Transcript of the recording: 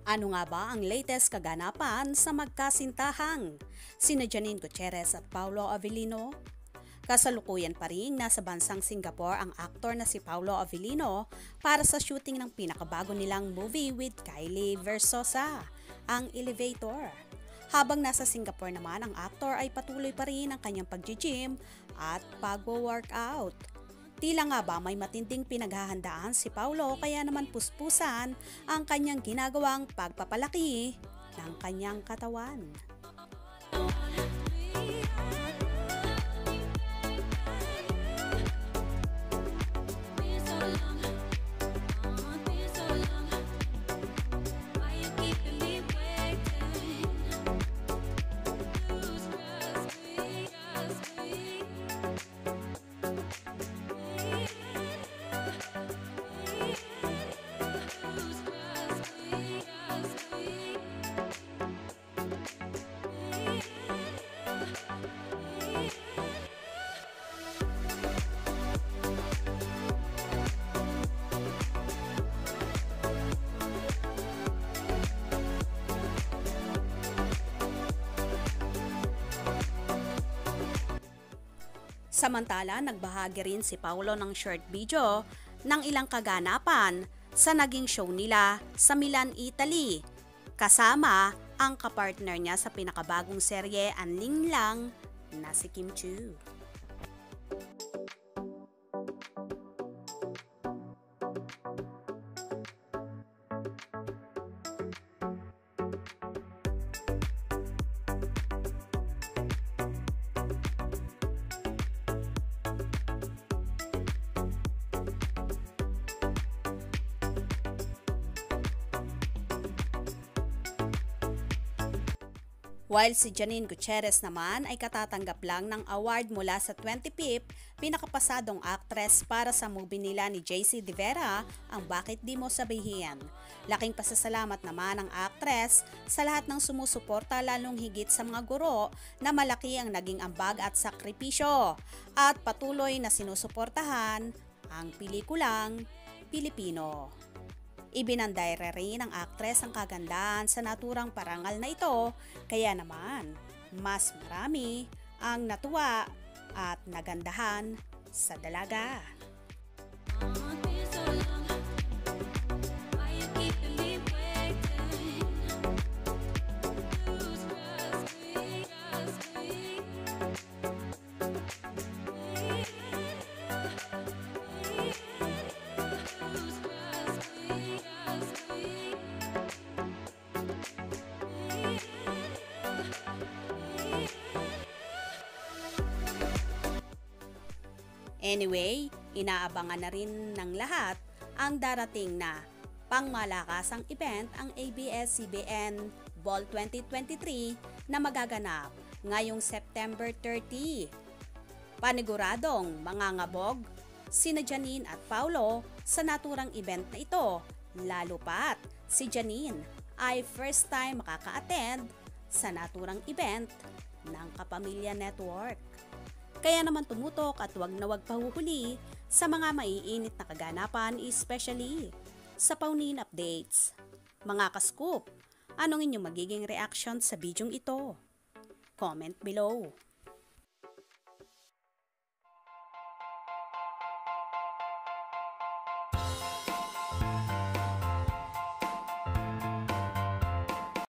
Ano nga ba ang latest kaganapan sa magkasintahang sina Janine Gutierrez at Paolo Avellino? Kasalukuyan pa rin nasa bansang Singapore ang aktor na si Paolo Avellino para sa shooting ng pinakabago nilang movie with Kylie Versosa, ang Elevator. Habang nasa Singapore naman ang aktor ay patuloy pa rin ang kanyang pag-gym at pag-workout. Tila nga ba may matinding pinaghahandaan si Paolo kaya naman puspusan ang kanyang ginagawang pagpapalaki ng kanyang katawan. Samantala, nagbahagi rin si Paolo ng short video ng ilang kaganapan sa naging show nila sa Milan, Italy. Kasama ang kapartner niya sa pinakabagong serye Anling Lang na si Kim Chiu. While si Janine Gutierrez naman ay katatanggap lang ng award mula sa 25th pinakapasadong actress para sa movie nila ni JC De Vera, ang Bakit Di Mo Sabihin. Laking pasasalamat naman ng actress sa lahat ng sumusuporta, lalong higit sa mga guro na malaki ang naging ambag at sakripisyo at patuloy na sinusuportahan ang pelikulang Pilipino. Ibinandayre rin ng aktres ang kagandahan sa naturang parangal na ito, kaya naman mas marami ang natuwa at nagandahan sa dalaga. Anyway, inaabangan na rin ng lahat ang darating na pangmalakasang event, ang ABS-CBN Ball 2023 na magaganap ngayong September 30. Paniguradong mangangabog sina Janine at Paolo sa naturang event na ito, lalo pat si Janine ay first time makaka-attend sa naturang event ng Kapamilya Network. Kaya naman tumutok at wag na wag pahuhuli sa mga maiinit na kaganapan, especially sa Paunin Updates. Mga ka-scoop, anong inyong magiging reaction sa bidyong ito? Comment below.